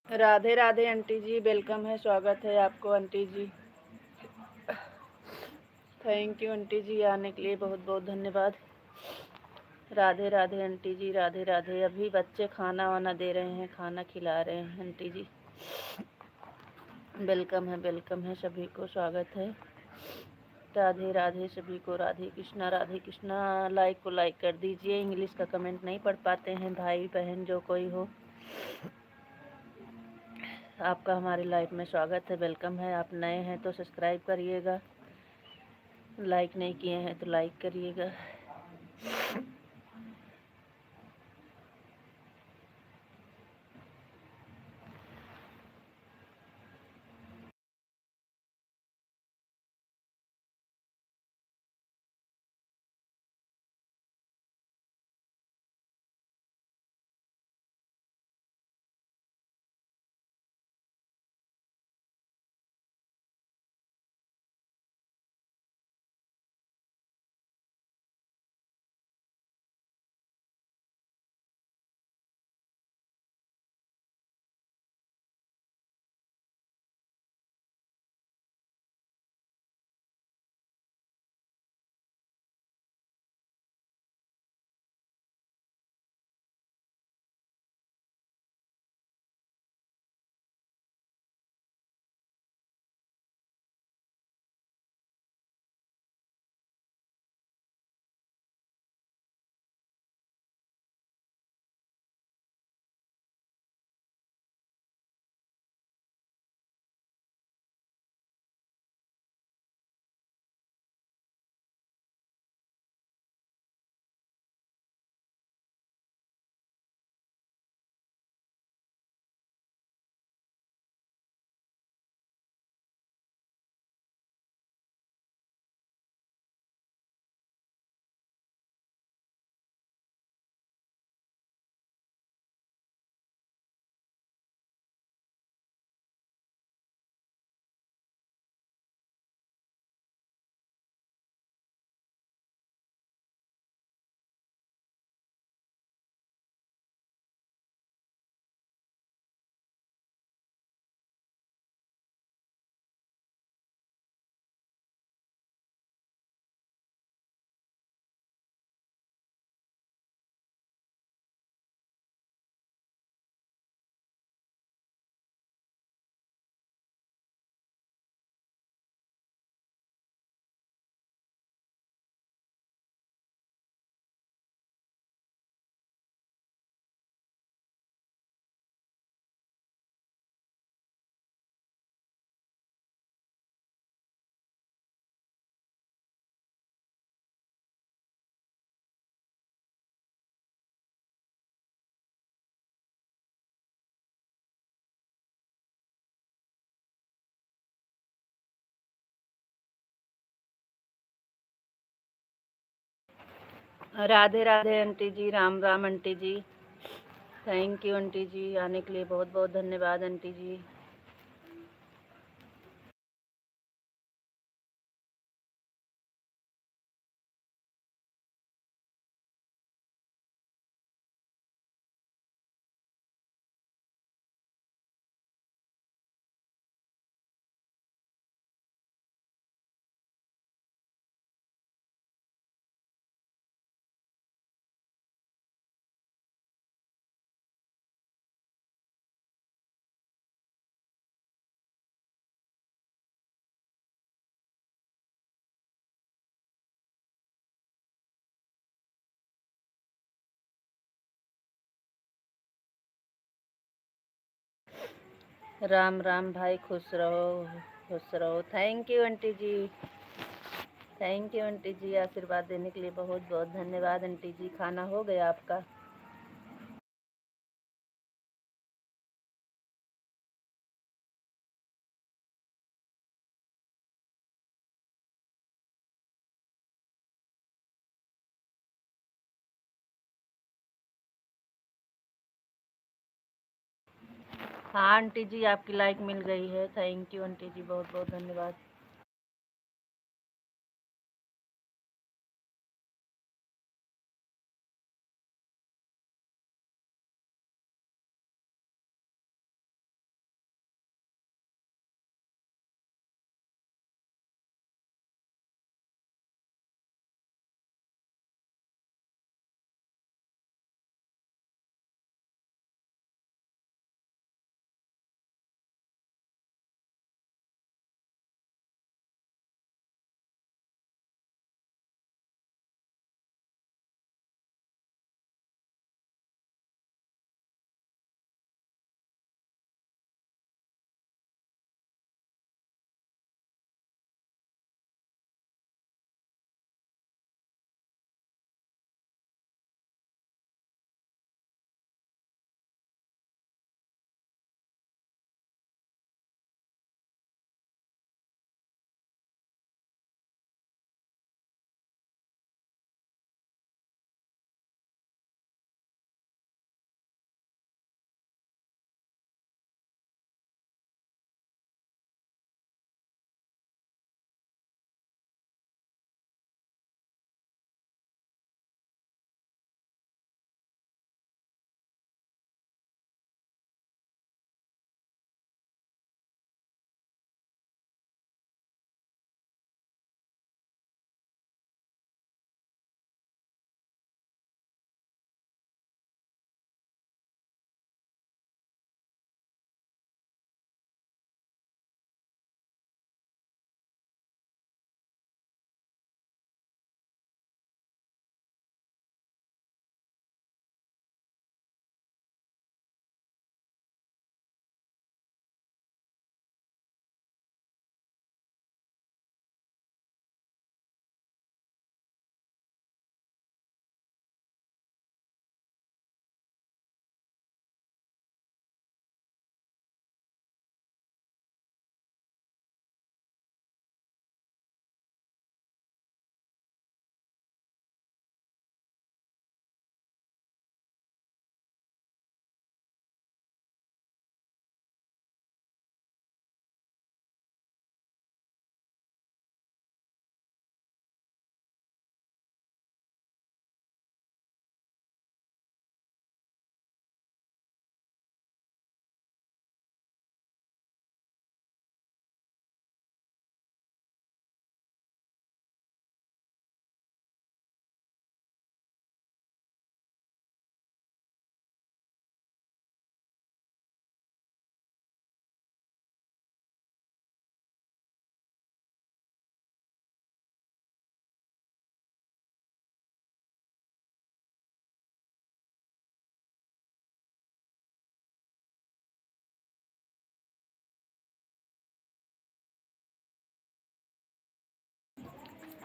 Radhe Radhe aunty ji, welcome है, स्वागत है आपको aunty ji. Thank you aunty ji, आने के लिए बहुत बहुत धन्यवाद। राधे राधे आंटी जी, राधे राधे। अभी बच्चे खाना वाना दे रहे हैं, खाना खिला रहे हैं आंटी जी। वेलकम है सभी को, स्वागत है। राधे राधे सभी को, राधे कृष्णा राधे कृष्णा। लाइक को लाइक कर दीजिए, इंग्लिश का कमेंट नहीं पढ़ पाते हैं भाई बहन जो कोई हो। आपका हमारी लाइफ में स्वागत है, वेलकम है। आप नए हैं तो सब्सक्राइब करिएगा, लाइक नहीं किए हैं तो लाइक करिएगा। Radhe Radhe aunty ji, Ram Ram aunty ji. Thank you aunty ji, आने के लिए बहुत बहुत धन्यवाद आंटी जी। राम राम भाई, खुश रहो खुश रहो। Thank you aunty ji, thank you aunty ji, आशीर्वाद देने के लिए बहुत बहुत धन्यवाद आंटी जी। खाना हो गया आपका? हाँ आंटी जी, आपकी लाइक मिल गई है। थैंक यू आंटी जी, बहुत बहुत धन्यवाद।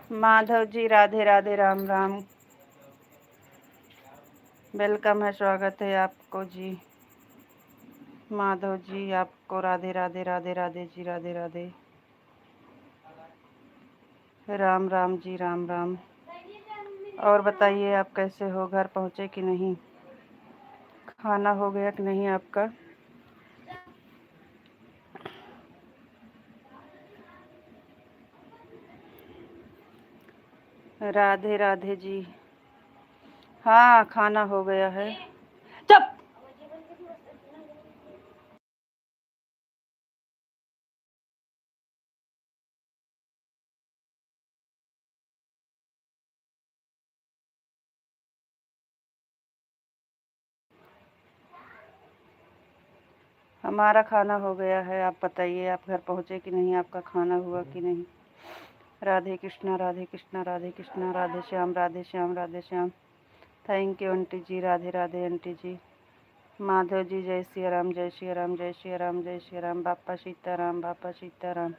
माधव जी राधे राधे, राम राम, वेलकम है, स्वागत है आपको जी। माधव जी आपको राधे राधे, राधे राधे जी, राधे राधे, राम राम जी, राम राम। और बताइए आप कैसे हो, घर पहुँचे कि नहीं, खाना हो गया कि नहीं आपका। राधे राधे जी, हाँ खाना हो गया है। चुप। हमारा खाना हो गया है, आप बताइए आप घर पहुँचे कि नहीं, आपका खाना हुआ कि नहीं। Radhe Krishna, Radhe Krishna, Radhe Krishna, Radhe Shyam, Radhe Shyam, Radhe Shyam. Thank you aunty ji, Radhe Radhe aunty ji. Madhav ji जय श्री राम, जय श्री राम, जय श्री राम, जय श्री राम, बापा सीताराम, बापा सीताराम।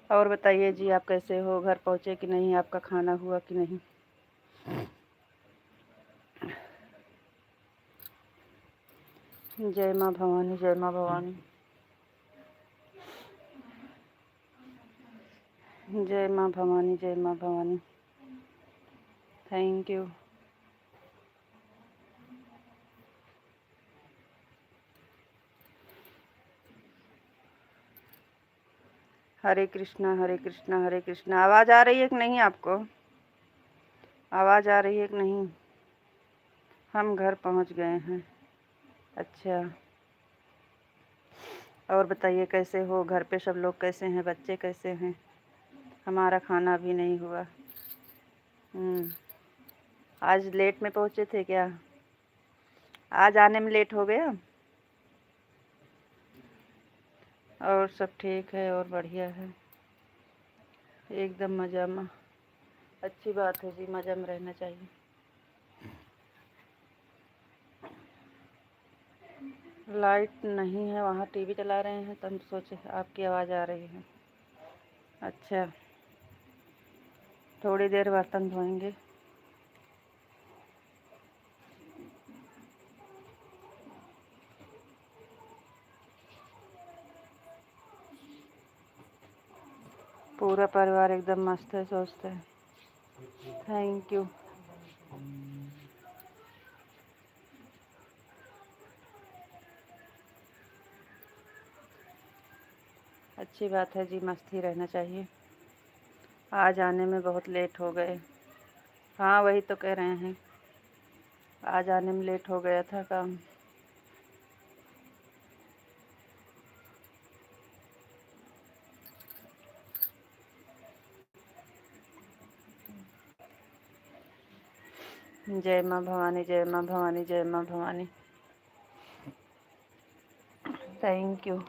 और बताइए जी आप कैसे हो, घर पहुँचे कि नहीं, आपका खाना हुआ कि नहीं। जय माँ भवानी, जय माँ भवानी, जय माँ भवानी, जय माँ भवानी। Thank you. हरे कृष्णा, हरे कृष्णा, हरे कृष्णा। आवाज़ आ रही है कि नहीं आपको, आवाज़ आ रही है कि नहीं। हम घर पहुंच गए हैं। अच्छा, और बताइए कैसे हो, घर पे सब लोग कैसे हैं, बच्चे कैसे हैं। हमारा खाना भी नहीं हुआ। आज लेट में पहुंचे थे क्या, आज आने में लेट हो गया। और सब ठीक है और बढ़िया है, एकदम मज़ा में। अच्छी बात है जी, मज़ा में रहना चाहिए। लाइट नहीं है, वहाँ टीवी चला रहे हैं तो हम सोचे आपकी आवाज़ आ रही है। अच्छा, थोड़ी देर बर्तन धोएंगे। पूरा परिवार एकदम मस्त है, स्वस्थ है। Thank you. अच्छी बात है जी, मस्त ही रहना चाहिए। आज आने में बहुत लेट हो गए। हाँ वही तो कह रहे हैं, आज आने में लेट हो गया था काम। जय माँ भवानी, जय माँ भवानी, जय माँ भवानी। Thank you.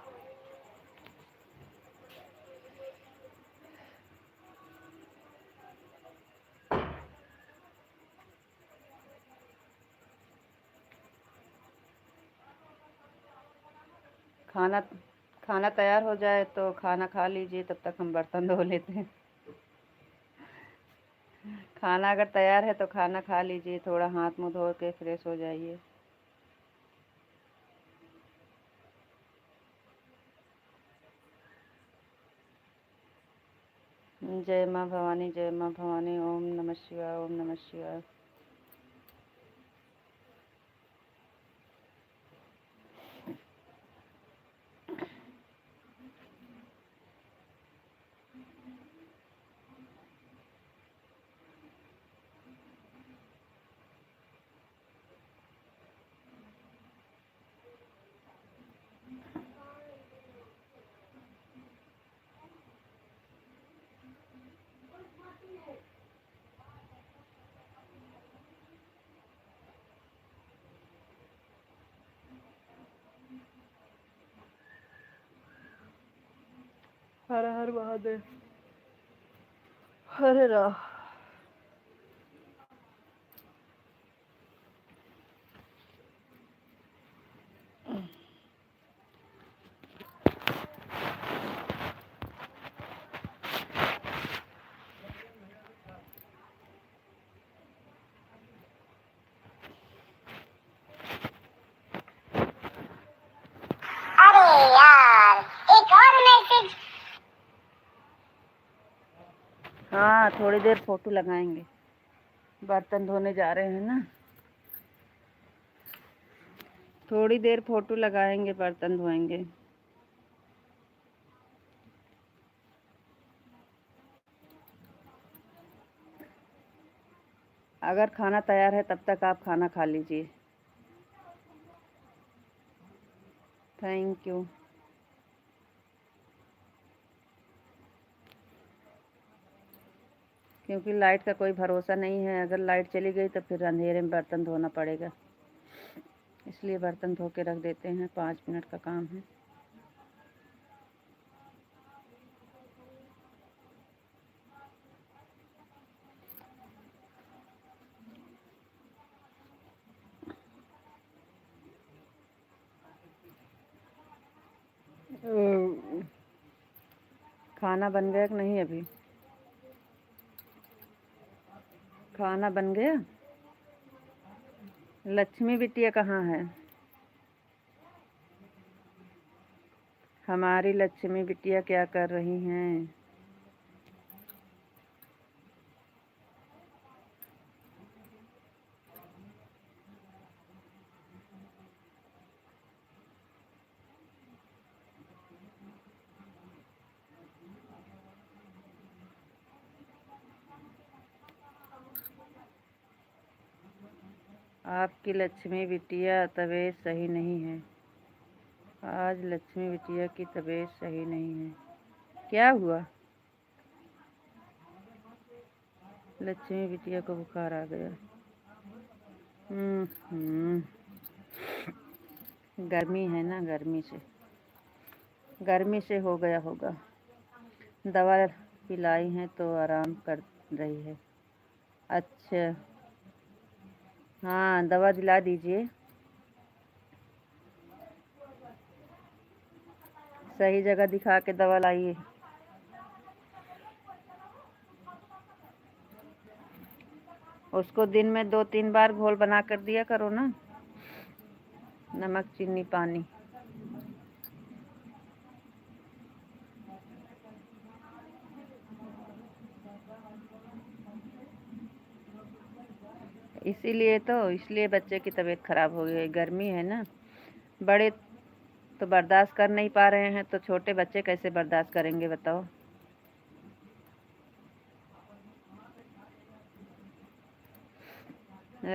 खाना खाना तैयार हो जाए तो खाना खा लीजिए, तब तक हम बर्तन धो लेते हैं। खाना अगर तैयार है तो खाना खा लीजिए, थोड़ा हाथ मुँह धो के फ्रेश हो जाइए। जय माँ भवानी, जय माँ भवानी। ओम नमः शिवाय, ओम नमः शिवाय। हर हर महादेव, हरे राम। हाँ थोड़ी देर फ़ोटो लगाएंगे, बर्तन धोने जा रहे हैं ना, थोड़ी देर फ़ोटो लगाएंगे, बर्तन धोएंगे। अगर खाना तैयार है तब तक आप खाना खा लीजिए। Thank you. क्योंकि लाइट का कोई भरोसा नहीं है, अगर लाइट चली गई तो फिर अंधेरे में बर्तन धोना पड़ेगा, इसलिए बर्तन धो के रख देते हैं, 5 मिनट का काम है। खाना बन गया कि नहीं अभी? खाना बन गया? लक्ष्मी बिटिया कहाँ है? हमारी लक्ष्मी बिटिया क्या कर रही हैं? आपकी लक्ष्मी बिटिया तबीयत सही नहीं है। आज लक्ष्मी बिटिया की तबीयत सही नहीं है। क्या हुआ? लक्ष्मी बिटिया को बुखार आ गया। गर्मी है ना, गर्मी से हो गया होगा। दवा पिलाई है तो आराम कर रही है। अच्छा, हाँ दवा दिला दीजिए, सही जगह दिखा के दवा लाइए। उसको दिन में 2-3 बार घोल बना कर दिया करो ना, नमक चीनी पानी। इसलिए बच्चे की तबीयत खराब हो गई, गर्मी है ना। बड़े तो बर्दाश्त कर नहीं पा रहे हैं, तो छोटे बच्चे कैसे बर्दाश्त करेंगे बताओ।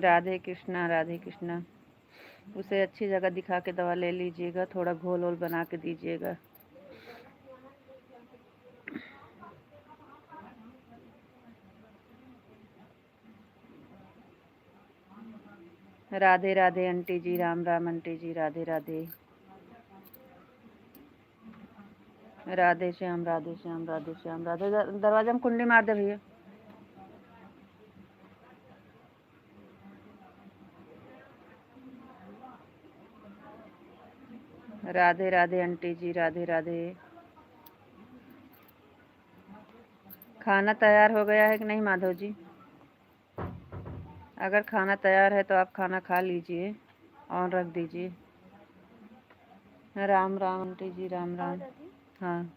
राधे कृष्णा, राधे कृष्णा। उसे अच्छी जगह दिखा के दवा ले लीजिएगा, थोड़ा घोल वोल बना के दीजिएगा। Radhe Radhe aunty ji, Ram Ram aunty ji, Radhe Radhe. राधे श्याम, राधे श्याम, राधे श्याम, राधे। दरवाजा में कुंडी मार दे भैया। राधे राधे आंटी जी, राधे राधे। खाना तैयार हो गया है कि नहीं माधव जी? अगर खाना तैयार है तो आप खाना खा लीजिए, ऑन रख दीजिए। राम राम आंटी जी, राम राम। हाँ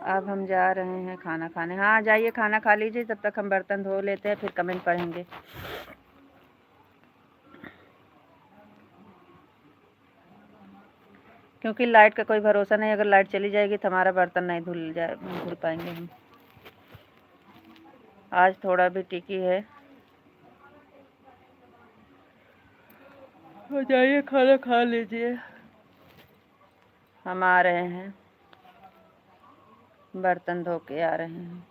अब हम जा रहे हैं खाना खाने। हाँ जाइए खाना खा लीजिए, तब तक हम बर्तन धो लेते हैं, फिर कमेंट पढ़ेंगे। क्योंकि लाइट का कोई भरोसा नहीं, अगर लाइट चली जाएगी तो हमारा बर्तन नहीं धुल पाएंगे हम। आज थोड़ा भी टिकी है। हो जाइए खाना खा लीजिए, हम आ रहे हैं, बर्तन धो के आ रहे हैं।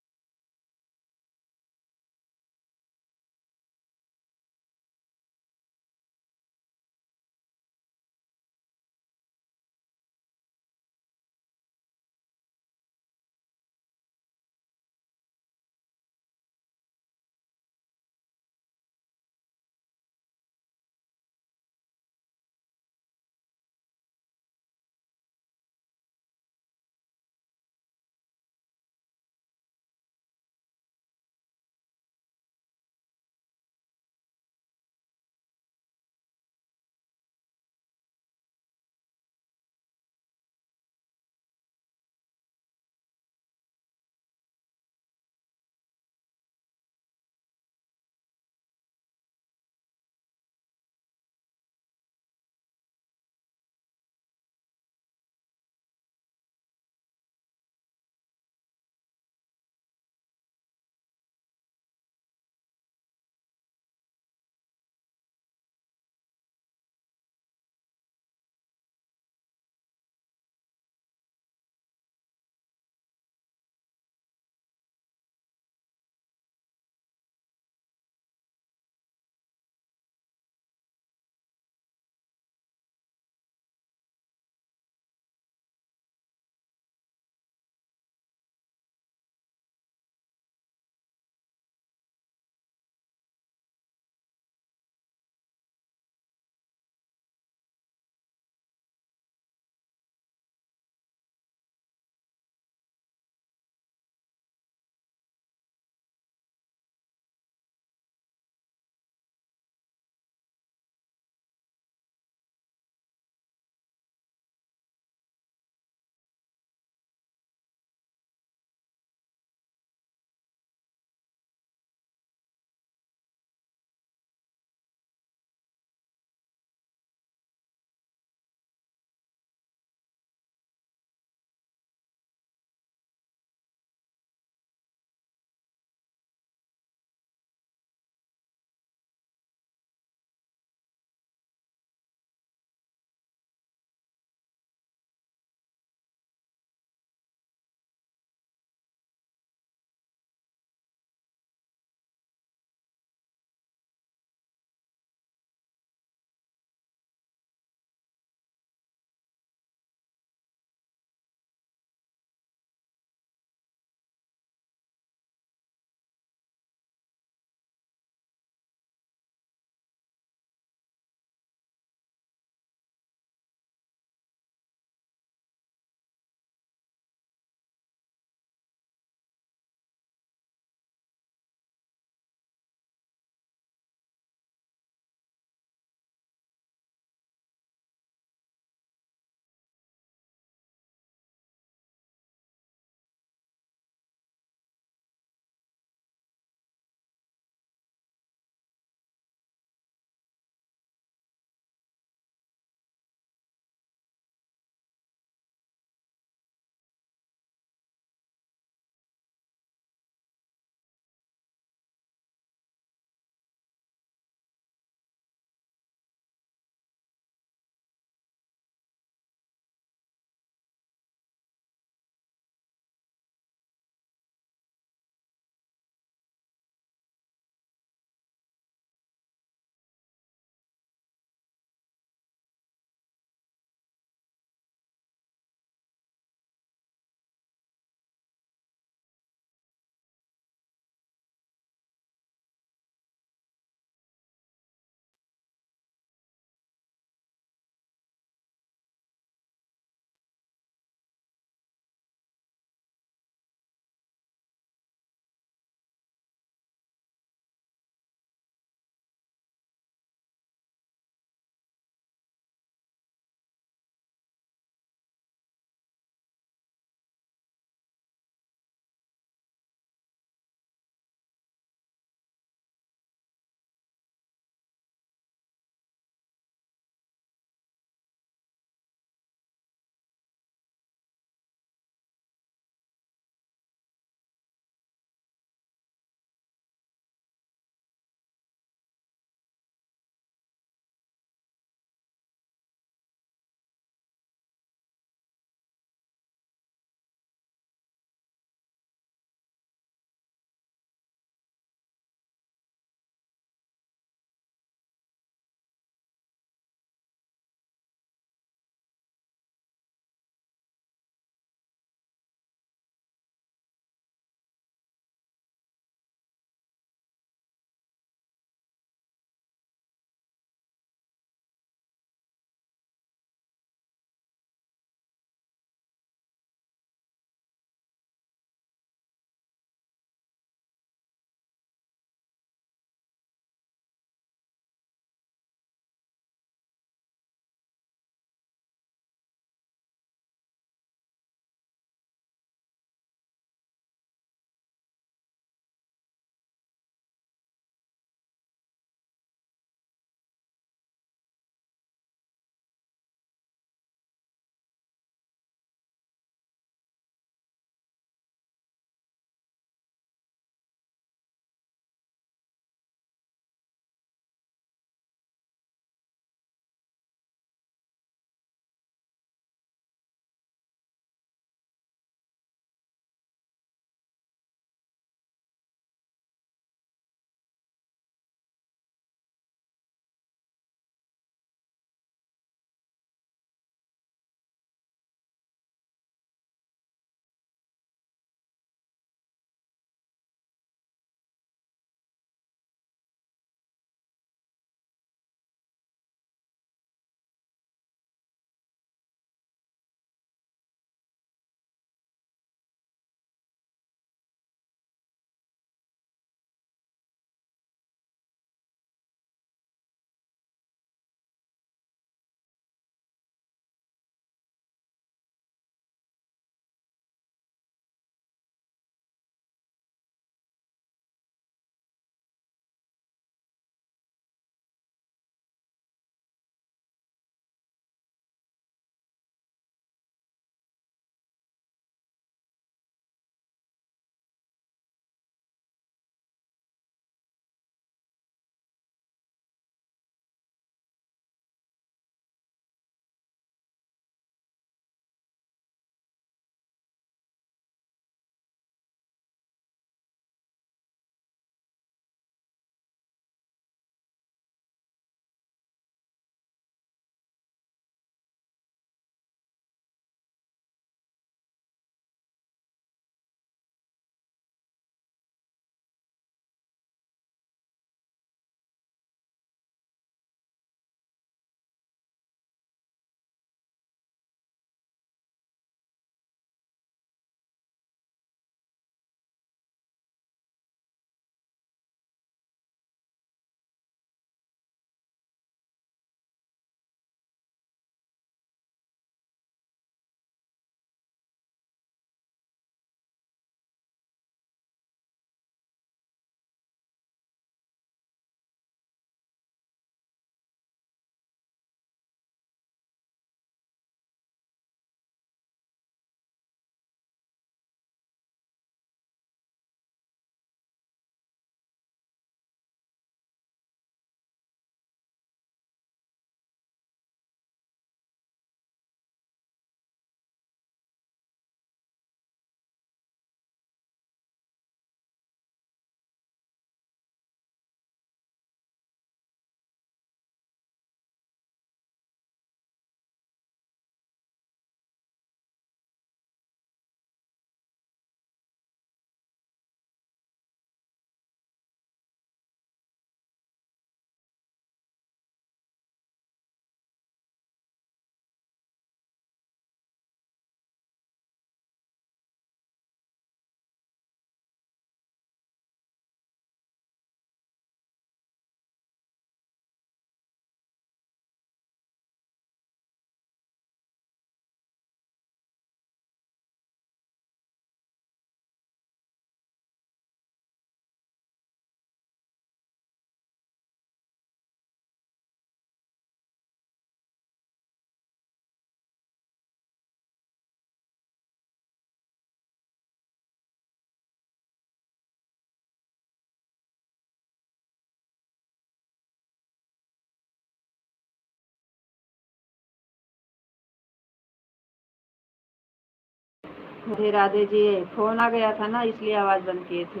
राधे राधे जी। फोन आ गया था ना, इसलिए आवाज़ बंद किए थे।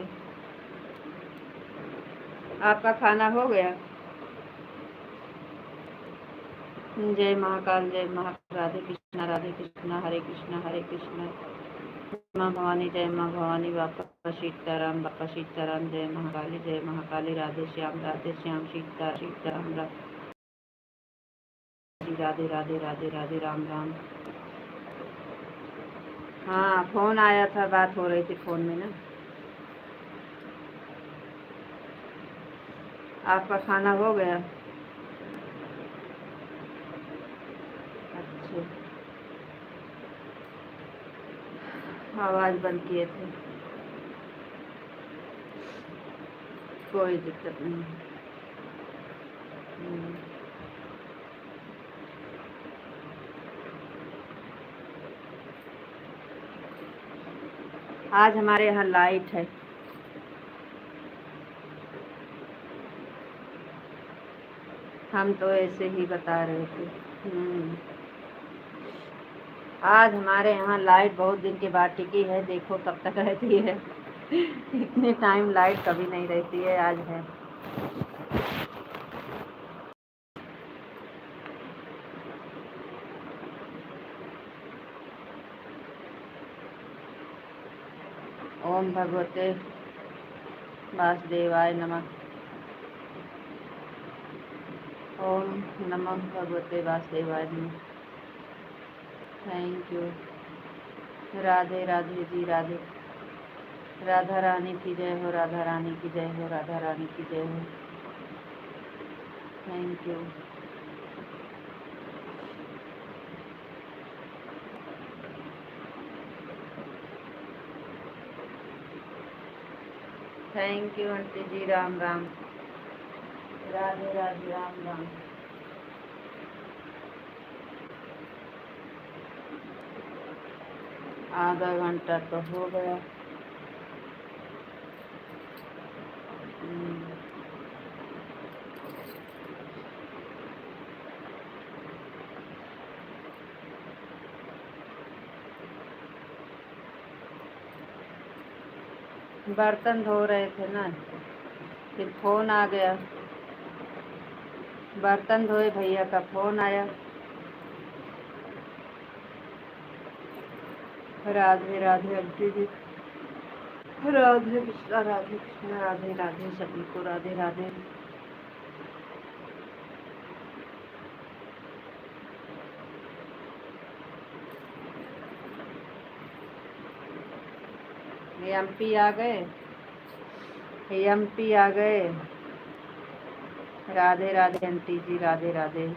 आपका खाना हो गया? जय महाकाल, जय महाकाल। राधे कृष्णा हरे कृष्णा हरे कृष्णा। माँ भवानी, जय माँ भवानी। बापा सीताराम, बापा सीताराम। जय महाकाली, जय महाकाली। राधे श्याम सीता सीताराम। राधे राधे राधे राधे, राम राम। हाँ, फोन आया था, बात हो रही थी फोन में ना। आपका खाना हो गया? अच्छा, आवाज़ बंद किए थे। कोई दिक्कत नहीं। आज हमारे यहाँ लाइट है। हम तो ऐसे ही बता रहे थे। आज हमारे यहाँ लाइट बहुत दिन के बाद टिकी है, देखो कब तक रहती है। इतने टाइम लाइट कभी नहीं रहती है, आज है। ओम भगवते वासुदेवाय नमः। ओम नमः भगवते वासुदेवाय नमः। Thank you. राधे राधे जी, राधे। राधा रानी की जय हो, राधा रानी की जय हो, राधा रानी की जय हो। Thank you. Thank you aunty ji, Ram Ram. Radhe Radhe, Ram Ram. आधा घंटा तो हो गया। बर्तन धो रहे थे ना, फिर फोन आ गया। बर्तन धोए, भैया का फोन आया। राधे राधे आंटी जी। राधे कृष्णा, राधे कृष्णा, राधे राधे सभी को, राधे राधे। एमपी आ गए, एमपी आ गए। राधे राधे आंटी जी, राधे राधे।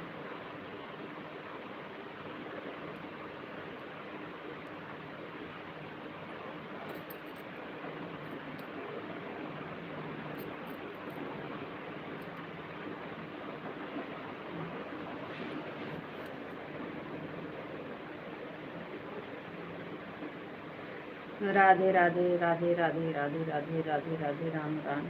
राधे राधे राधे राधे राधे राधे राधे राधे, राम राम।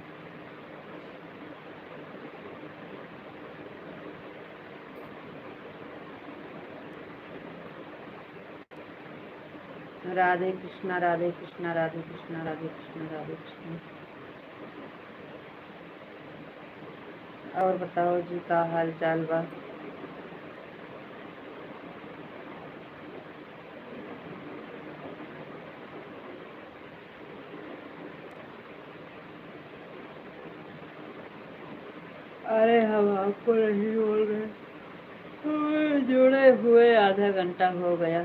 राधे कृष्णा, राधे कृष्णा, राधे कृष्णा, राधे कृष्णा, राधे कृष्णा। और बताओ जी, का हाल चाल बा? अरे हम आपको नहीं बोल रहे, जुड़े हुए आधा घंटा हो गया।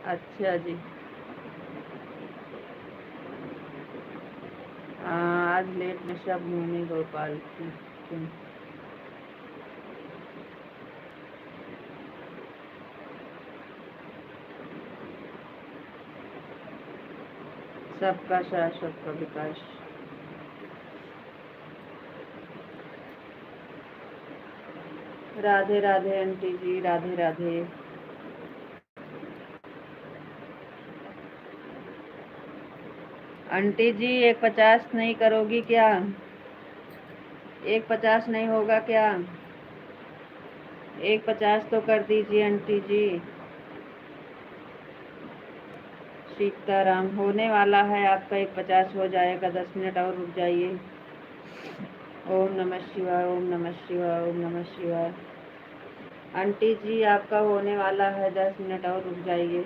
अच्छा जी। आज लेट में सब घूमी भोपाल की। सबका साथ, सबका विकास। राधे राधे आंटी जी, राधे राधे। आंटी जी 150 नहीं करोगी क्या? 150 नहीं होगा क्या? 150 तो कर दीजिए आंटी जी। सीताराम होने वाला है आपका 1:50 हो जाएगा, 10 मिनट और रुक जाइए। ओम नमः शिवाय, ओम नमः शिवाय, ओम नमः शिवाय। आंटी जी आपका होने वाला है, 10 मिनट और रुक जाइए,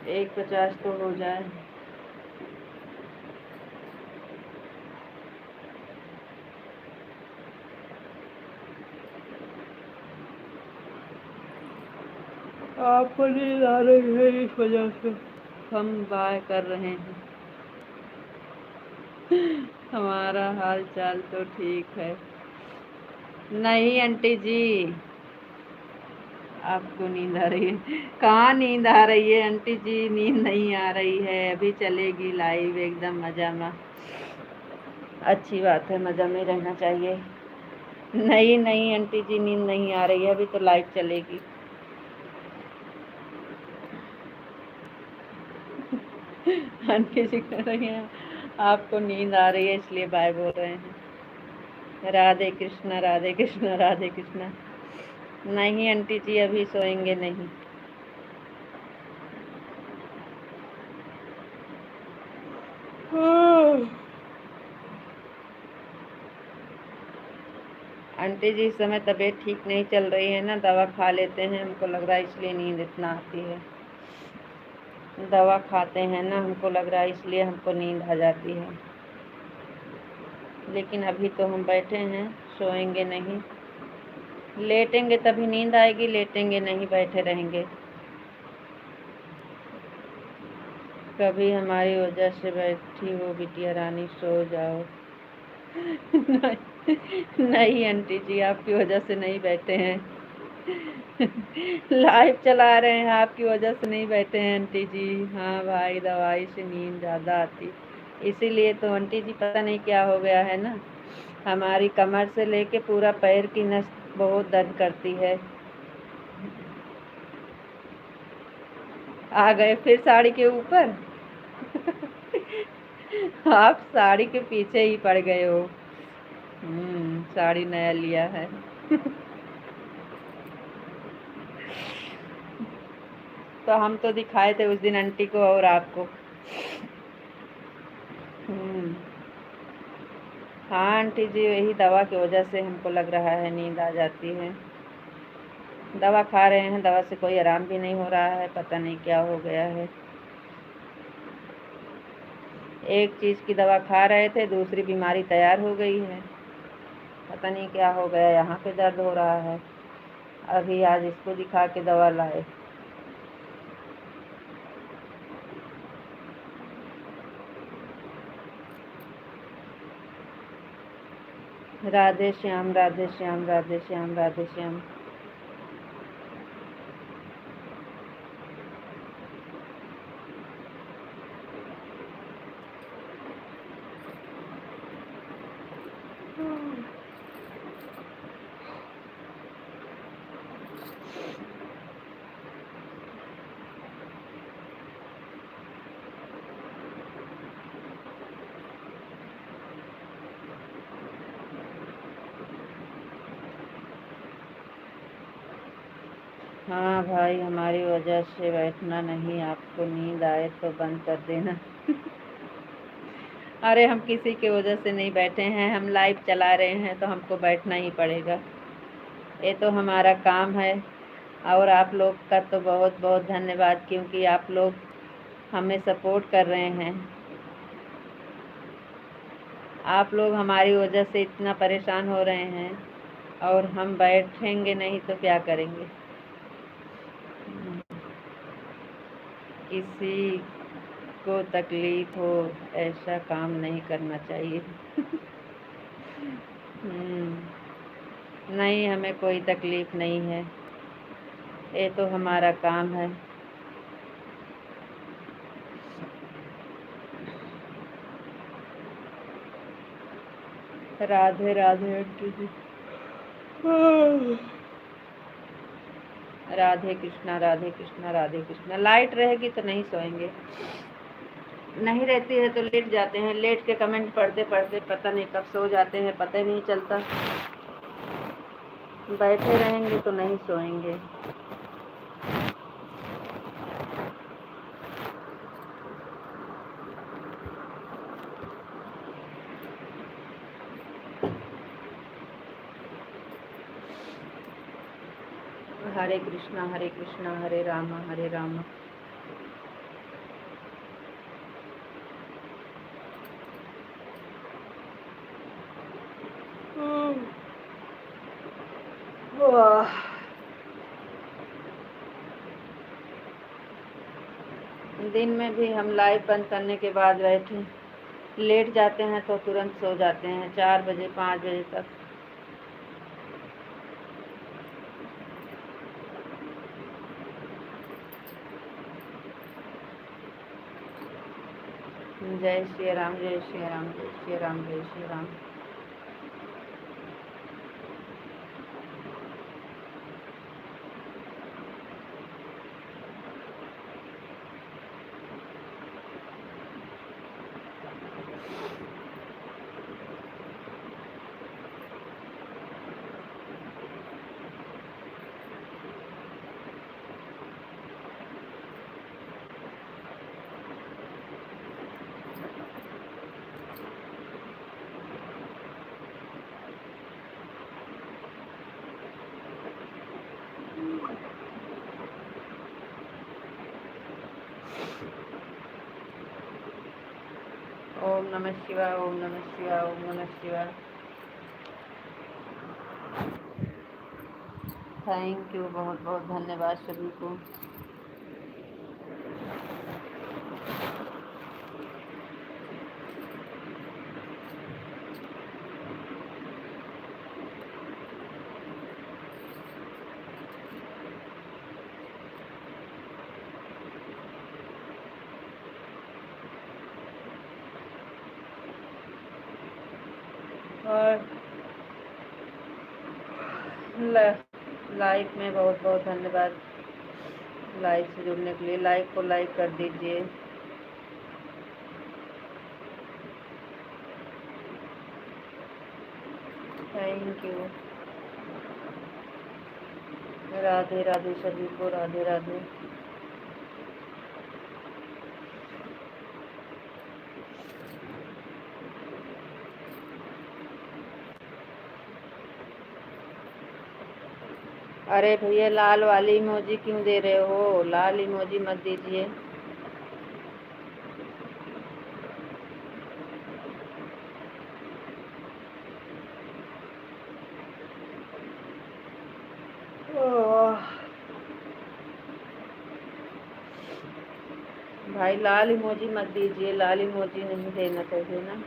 1:50 तो हो जाए। आपको नींद आ रही है, इस वजह से हम बाय कर रहे हैं। हमारा हाल चाल तो ठीक है। नहीं आंटी जी, आपको नींद आ रही है? कहाँ नींद आ रही है आंटी जी, नींद नहीं आ रही है। अभी चलेगी लाइव एकदम मजा में। अच्छी बात है, मजा में रहना चाहिए। नहीं नहीं आंटी जी, नींद नहीं आ रही है, अभी तो लाइव चलेगी। आंटी जी कह रही हैं आपको नींद आ रही है इसलिए बाय बोल रहे हैं। राधे कृष्णा, राधे कृष्णा, राधे कृष्णा। नहीं आंटी जी, अभी सोएंगे नहीं। आंटी जी इस समय तबीयत ठीक नहीं चल रही है ना, दवा खा लेते हैं, हमको लग रहा है इसलिए नींद इतना आती है। दवा खाते हैं ना, हमको लग रहा है इसलिए हमको नींद आ जाती है। लेकिन अभी तो हम बैठे हैं, सोएंगे नहीं। लेटेंगे तभी नींद आएगी, लेटेंगे नहीं, बैठे रहेंगे। कभी हमारी वजह से बैठी हो बिटिया रानी, सो जाओ। नहीं आंटी जी, आपकी वजह से नहीं बैठे हैं। लाइव चला रहे हैं, आपकी वजह से नहीं बैठे हैं आंटी जी। हाँ भाई, दवाई से नींद ज़्यादा आती, इसीलिए तो आंटी जी पता नहीं क्या हो गया है ना, हमारी कमर से लेके पूरा पैर की नस बहुत दर्द करती है। आ गए फिर साड़ी के ऊपर। आप साड़ी के पीछे ही पड़ गए हो। साड़ी नया लिया है। तो हम तो दिखाए थे उस दिन आंटी को और आपको। हाँ आंटी जी, वही दवा की वजह से हमको लग रहा है नींद आ जाती है। दवा खा रहे हैं, दवा से कोई आराम भी नहीं हो रहा है, पता नहीं क्या हो गया है। एक चीज़ की दवा खा रहे थे, दूसरी बीमारी तैयार हो गई है। पता नहीं क्या हो गया, यहाँ पे दर्द हो रहा है। अभी आज इसको दिखा के दवा लाए। राधे श्याम, राधे श्याम, राधे श्याम, राधे श्याम। हाँ भाई, हमारी वजह से बैठना नहीं, आपको नींद आए तो बंद कर देना। अरे हम किसी की वजह से नहीं बैठे हैं, हम लाइव चला रहे हैं तो हमको बैठना ही पड़ेगा, ये तो हमारा काम है। और आप लोग का तो बहुत बहुत धन्यवाद, क्योंकि आप लोग हमें सपोर्ट कर रहे हैं। आप लोग हमारी वजह से इतना परेशान हो रहे हैं और हम बैठेंगे नहीं तो क्या करेंगे। किसी को तकलीफ हो ऐसा काम नहीं करना चाहिए। नहीं, हमें कोई तकलीफ नहीं है, ये तो हमारा काम है। राधे राधे आंटी जी। राधे कृष्णा, राधे कृष्णा, राधे कृष्णा। लाइट रहेगी तो नहीं सोएंगे, नहीं रहती है तो लेट जाते हैं, लेट के कमेंट पढ़ते पढ़ते पता नहीं कब सो जाते हैं, पता ही नहीं चलता। बैठे रहेंगे तो नहीं सोएंगे। हरे कृष्णा हरे राम हरे राम। वाह। दिन में भी हम लाइव बंद करने के बाद बैठे, लेट जाते हैं तो तुरंत सो जाते हैं 4 बजे 5 बजे तक। जय श्री राम जय श्री राम जय श्री राम जय श्री राम। ओम नमः शिवाय ओम नमः शिवाय ओम नमः शिवाय। थैंक यू, बहुत बहुत धन्यवाद सभी को। और लाइक में बहुत बहुत धन्यवाद लाइक से जुड़ने के लिए। लाइक को लाइक कर दीजिए। Thank you. राधे राधे सभी को, राधे राधे। अरे भैया लाल वाली इमोजी क्यों दे रहे हो? लाल इमोजी मत दीजिए। भाई लाल इमोजी मत दीजिए, लाल इमोजी नहीं देना चाहिए ना।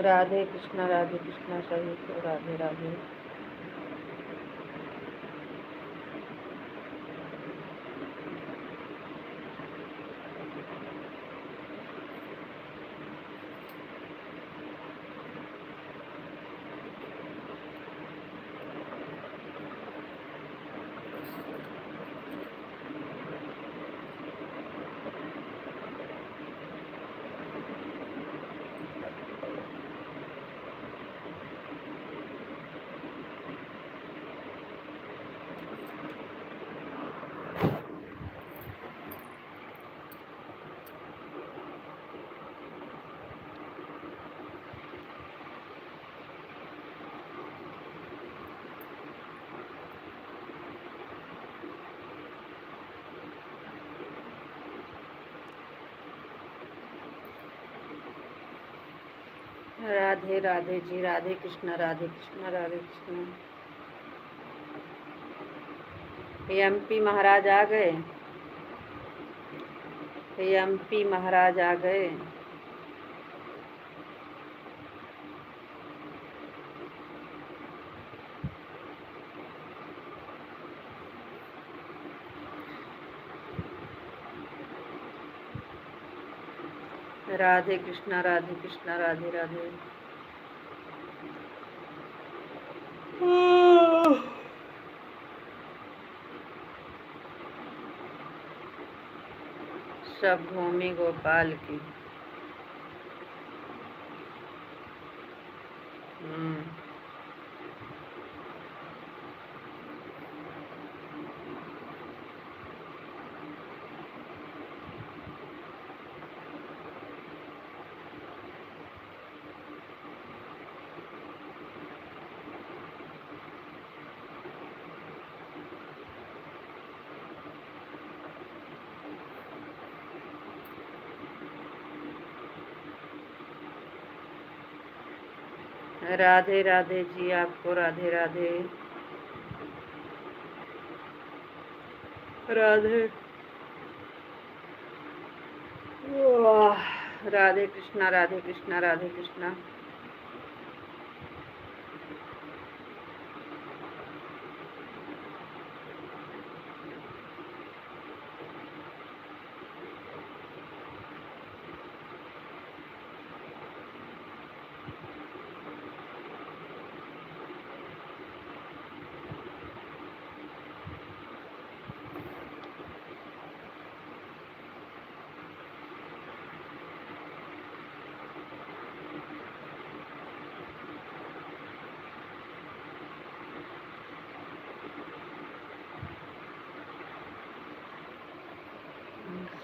राधे कृष्णा सभी को, राधे राधे। राधे राधे जी, राधे कृष्णा राधे कृष्णा राधे कृष्णा। एमपी महाराज आ गए, एमपी महाराज आ गए। राधे कृष्णा राधे राधे। सब भूमि गोपाल की। राधे राधे जी, आपको राधे राधे। राधे राधे कृष्णा, राधे कृष्णा, राधे कृष्णा।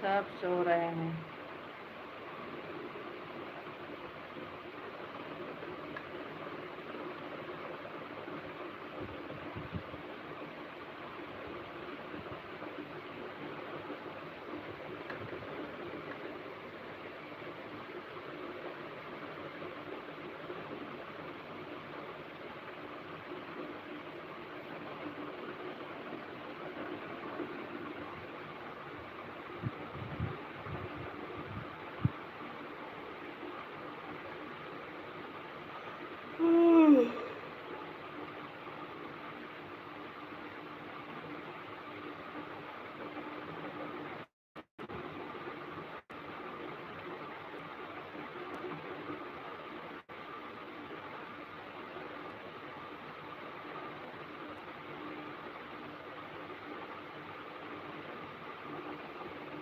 सब सो रहे हैं।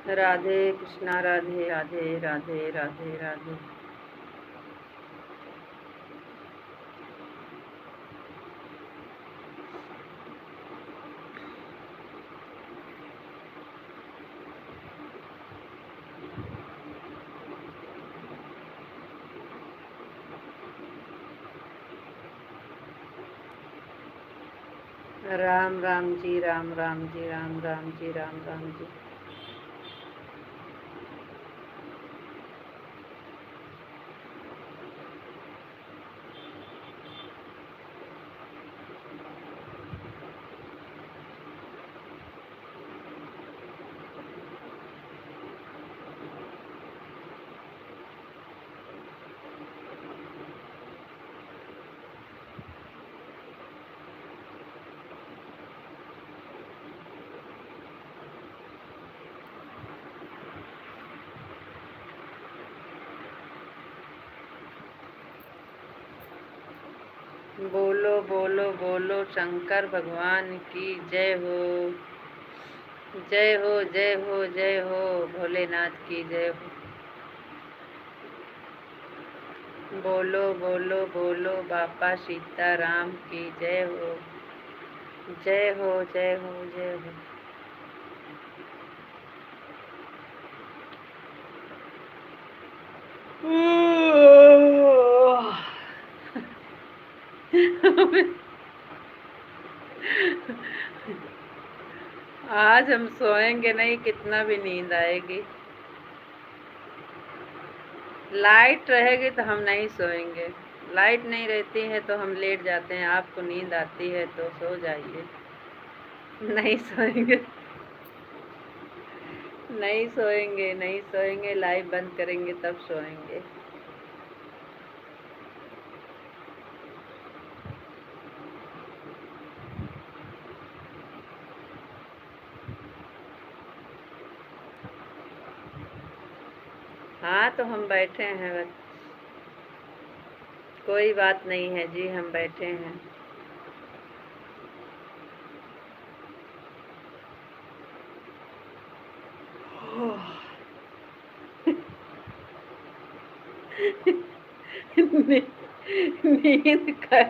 राधे कृष्णा, राधे राधे, राधे राधे राधे। राम राम जी, राम राम जी, राम राम जी, राम राम जी। बोलो बोलो बोलो, शंकर भगवान की जय हो। जय हो, जय हो, जय हो, भोलेनाथ की जय हो। बोलो बोलो बोलो, बाबा सीताराम की जय हो। जय हो, जय हो, जय हो। आज हम सोएंगे नहीं, कितना भी नींद आएगी। लाइट रहेगी तो हम नहीं सोएंगे। लाइट नहीं रहती है तो हम लेट जाते हैं। आपको नींद आती है तो सो जाइए। नहीं सोएंगे, नहीं सोएंगे, नहीं सोएंगे। लाइट बंद करेंगे तब सोएंगे। हाँ, तो हम बैठे हैं बस। कोई बात नहीं है जी, हम बैठे हैं। नींद का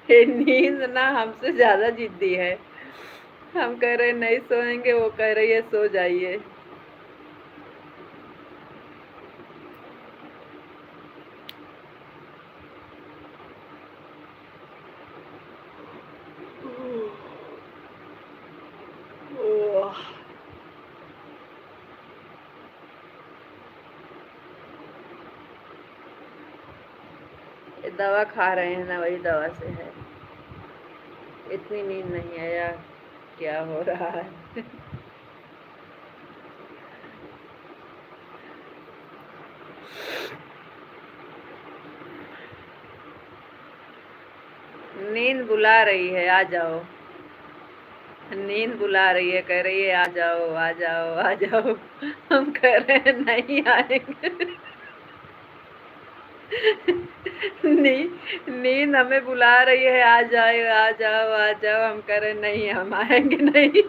ये नींद ना हमसे ज्यादा जिद्दी है। हम कह रहे नहीं सोएंगे, वो कह रही है सो जाइए। ये दवा खा रहे हैं ना, वही दवा से है। इतनी नींद नहीं है यार, क्या हो रहा है। नींद बुला रही है, आ जाओ। नींद बुला रही है, कह रही है आ जाओ आ जाओ आ जाओ। हम कह रहे हैं नहीं आएंगे। नींद हमें बुला रही है, आ जाओ आ जाओ आ जाओ, हम कह रहे नहीं, हम आएंगे नहीं।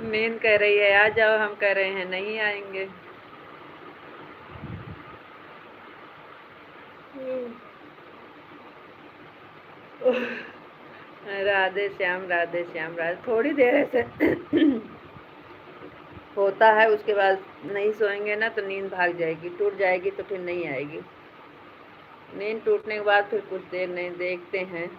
नींद कह रही है आ जाओ, हम कह रहे हैं नहीं आएंगे। राधे श्याम राधे श्याम राधे। थोड़ी देर ऐसे होता है, उसके बाद नहीं सोएंगे ना तो नींद भाग जाएगी, टूट जाएगी तो फिर नहीं आएगी। नींद टूटने के बाद फिर कुछ देर नहीं देखते हैं।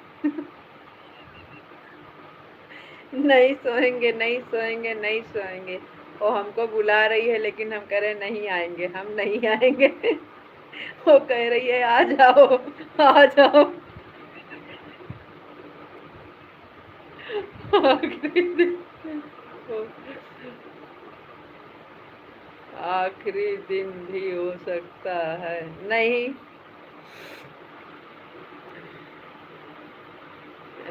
नहीं सोएंगे नहीं सोएंगे नहीं सोएंगे। वो हमको बुला रही है लेकिन हम कह रहे नहीं आएंगे, हम नहीं आएंगे। वो कह रही है आ जाओ आ जाओ। आखिरी दिन भी हो सकता है। नहीं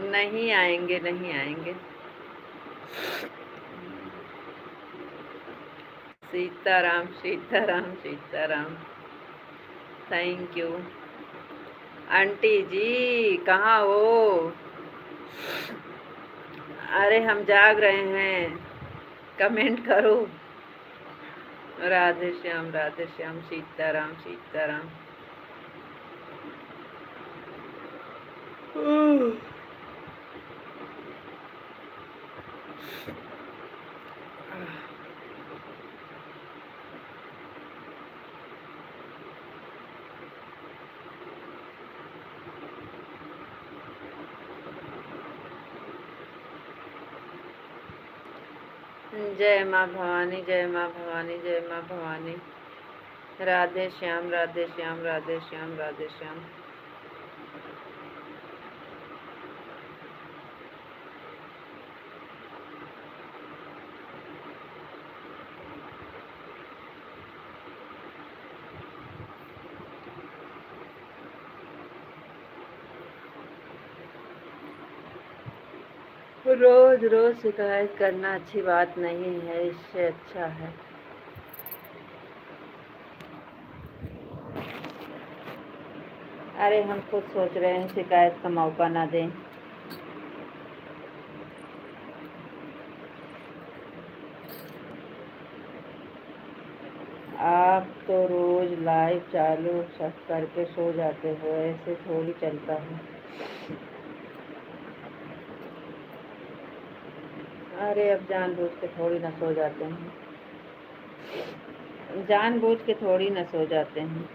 नहीं आएंगे नहीं आएंगे। Sitaram Sitaram Sitaram. Thank you. Aunty ji कहाँ हो? अरे हम जाग रहे हैं, कमेंट करो। राधे श्याम सीताराम सीताराम। जय माँ भवानी जय माँ भवानी जय माँ भवानी। राधे श्याम राधे श्याम राधे श्याम राधे श्याम। रोज रोज शिकायत करना अच्छी बात नहीं है, इससे अच्छा है अरे हम खुद सोच रहे हैं शिकायत का मौका ना दें। आप तो रोज लाइव चालू सब करके सो जाते हो, ऐसे थोड़ी चलता है। अरे अब जानबूझ के थोड़ी ना सो जाते हैं, जानबूझ के थोड़ी ना सो जाते हैं।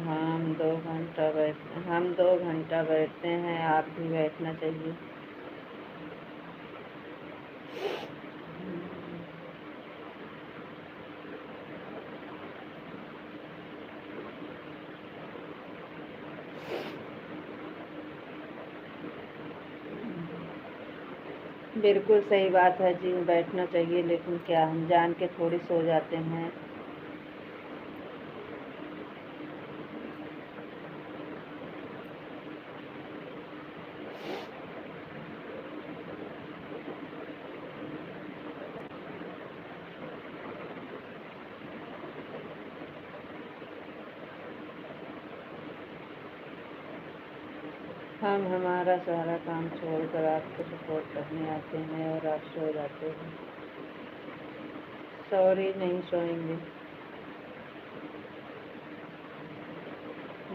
हम 2 घंटा बैठते हैं, आप भी बैठना चाहिए। बिल्कुल सही बात है जी, बैठना चाहिए, लेकिन क्या हम जान के थोड़ी सो जाते हैं। हम हमारा सारा काम छोड़कर आपको सपोर्ट करने आते हैं और आप सो जाते हैं। सॉरी, नहीं सोएंगे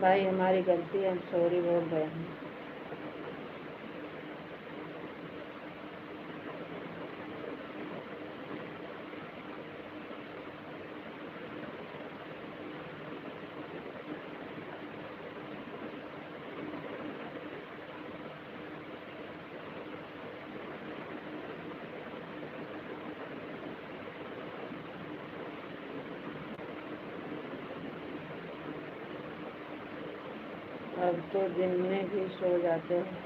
भाई, हमारी गलती है, हम सॉरी बोल रहे हैं। अब तो दिन में भी सो जाते हैं।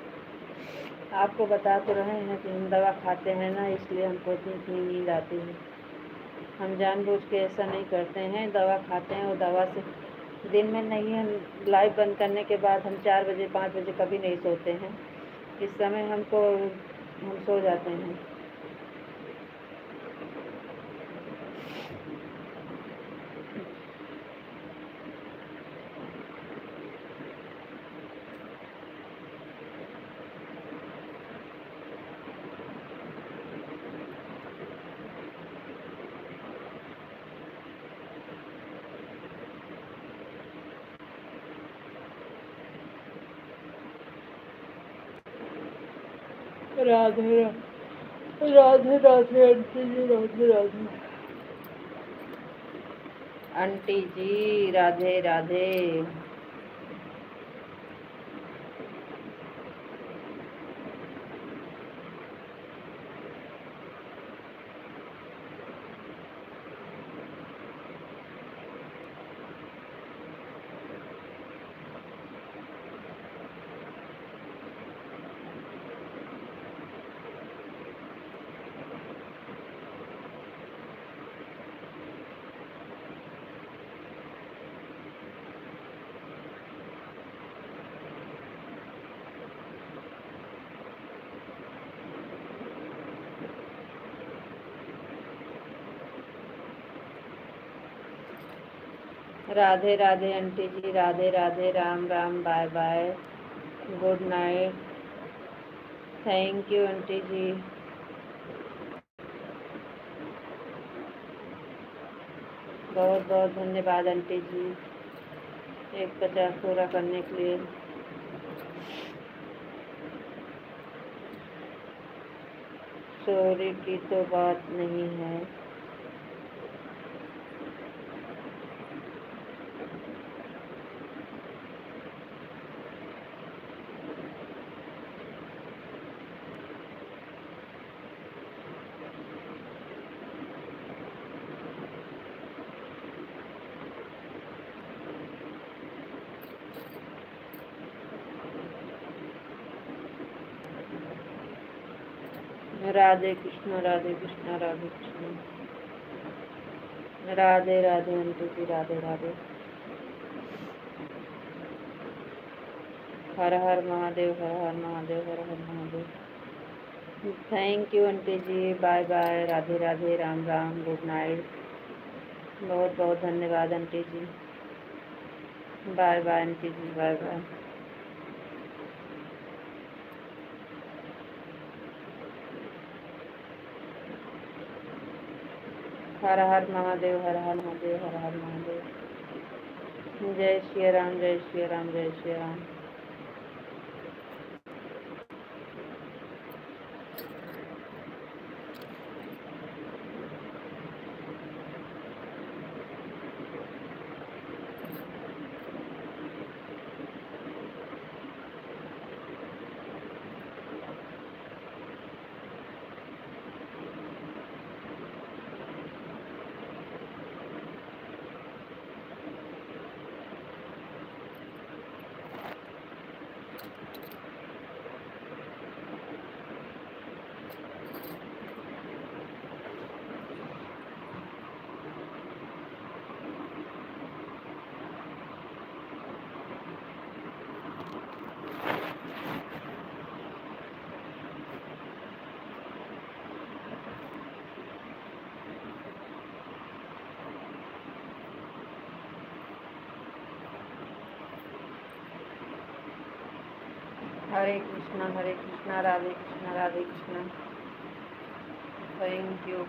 आपको बता तो रहे हैं कि हम दवा खाते हैं ना, इसलिए हमको इतनी नींद आती है। हम जानबूझ के ऐसा नहीं करते हैं, दवा खाते हैं और दवा से दिन में नहीं। हम लाइव बंद करने के बाद हम 4 बजे 5 बजे कभी नहीं सोते हैं। इस समय हम सो जाते हैं। Radhe Radhe Radhe aunty ji, Radhe Radhe aunty ji, Radhe Radhe. Radhe Radhe aunty ji, Radhe Radhe, Ram Ram, bye bye, good night. Thank you aunty ji. बहुत बहुत धन्यवाद आंटी जी, 150 पूरा करने के लिए। चोरी की तो बात नहीं है। राधे कृष्ण, राधे कृष्ण, राधे कृष्ण, राधे राधे आंटी जी, राधे राधे। हर हर महादेव, हर हर महादेव, हर हर Mahadev. Thank you aunty ji, bye bye, Radhe Radhe, Ram Ram, good night. बहुत बहुत धन्यवाद aunty ji. Bye bye aunty ji, bye bye. हर हर महादेव, हर हर महादेव, हर हर महादेव। जय श्री राम, जय श्री राम, जय श्री राम। हरे कृष्णा, राधे कृष्णा, राधे कृष्णा। Thank you.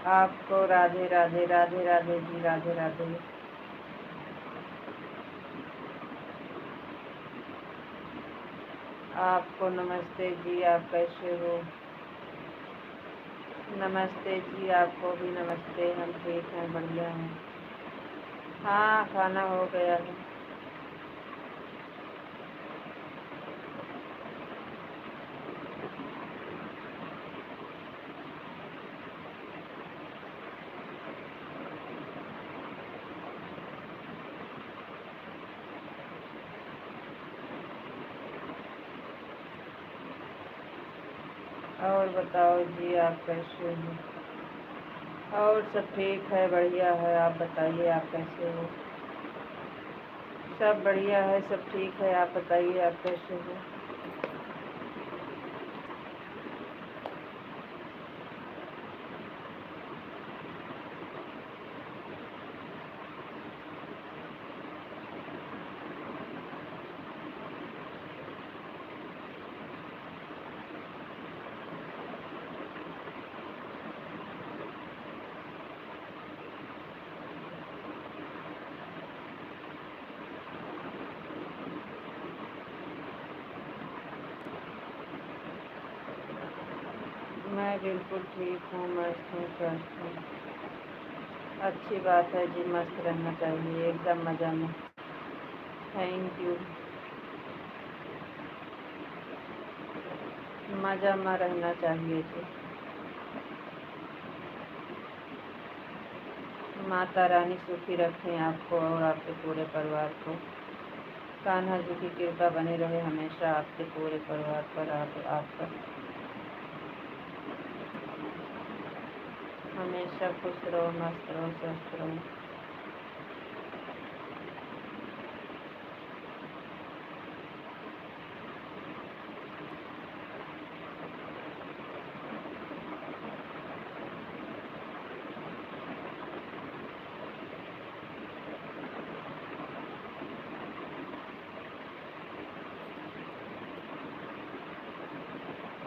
आपको राधे राधे, राधे राधे जी, राधे राधे। आपको नमस्ते जी, आप कैसे हो? नमस्ते जी, आपको भी नमस्ते। हम ठीक हैं, बढ़िया हैं। हाँ, खाना हो गया है। और बताओ जी, आप कैसे हो? और सब ठीक है, बढ़िया है। आप बताइए, आप कैसे हो? सब बढ़िया है, सब ठीक है। आप बताइए, आप कैसे हो? मैं बिल्कुल ठीक हूँ, मस्त हूँ, स्वस्थ हूँ। अच्छी बात है जी, मस्त रहना चाहिए, एकदम मज़ा में। Thank you. मज़ा में रहना चाहिए जी। माता रानी सुखी रखें आपको और आपके पूरे परिवार को। कान्हा जी की कृपा बनी रहे हमेशा आपके पूरे परिवार पर, आप पर। हमेशा खुश रहो, मस्त रहो, स्वस्थ रहो।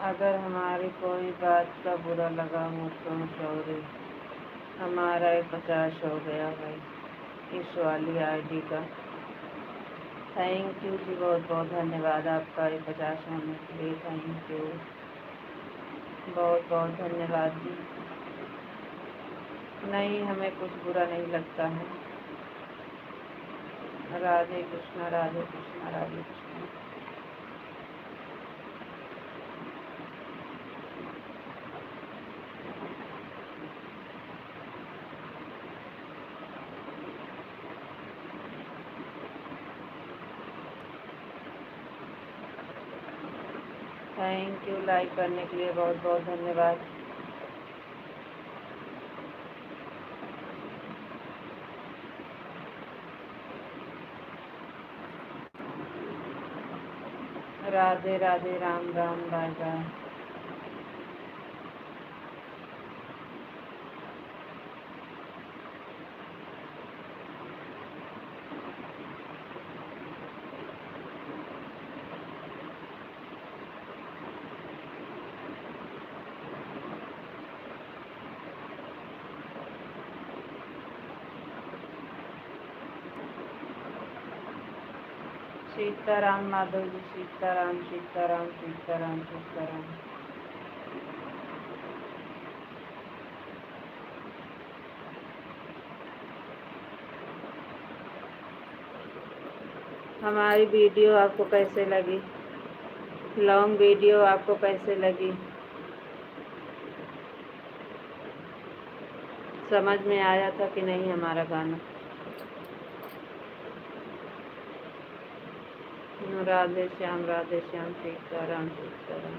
अगर हमारी कोई बात का बुरा लगा हो तो सॉरी। हमारा 50 हो गया है इस वाली आईडी का। थैंक यू जी, बहुत बहुत धन्यवाद आपका 50 होने के लिए। थैंक यू, बहुत बहुत धन्यवाद जी। नहीं, हमें कुछ बुरा नहीं लगता है। Radhe Krishna, Radhe Krishna, Radhe Krishna. Thank you, like करने के लिए बहुत बहुत धन्यवाद। Radhe Radhe, Ram Ram, bye bye. सीताराम माधव जी, सीताराम, सीताराम, सीताराम, सीताराम। हमारी वीडियो आपको कैसे लगी? लॉन्ग वीडियो आपको कैसे लगी? समझ में आया था कि नहीं हमारा गाना? राधे श्याम, राधे श्याम, सीताराम, सीताराम।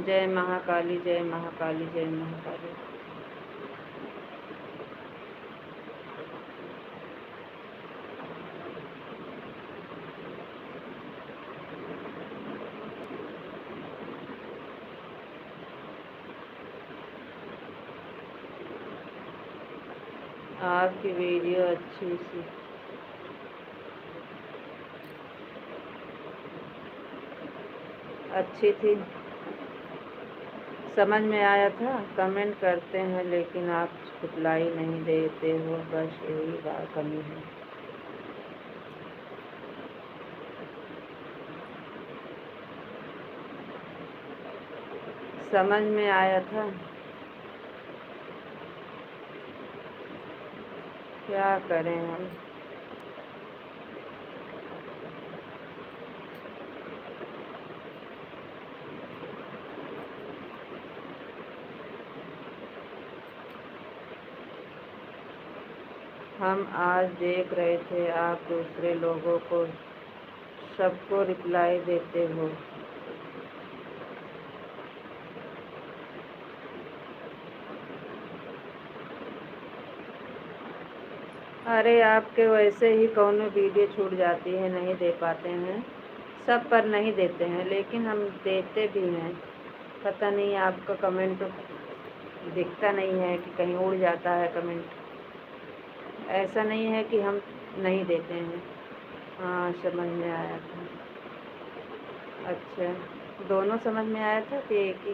जय महाकाली, जय महाकाली, जय महाकाली। आपकी वीडियो अच्छी सी। अच्छी थी, समझ में आया था। कमेंट करते हैं लेकिन आप रिप्लाई नहीं देते हो, बस यही बात कमी है। समझ में आया था, क्या करें हम आज देख रहे थे आप दूसरे लोगों को सबको रिप्लाई देते हो। अरे आपके वैसे ही कौनो वीडियो छूट जाती है, नहीं दे पाते हैं, सब पर नहीं देते हैं, लेकिन हम देते भी हैं। पता नहीं आपका कमेंट दिखता नहीं है कि कहीं उड़ जाता है कमेंट। ऐसा नहीं है कि हम नहीं देते हैं। हाँ, समझ में आया था। अच्छा, दोनों समझ में आया था कि एक ही?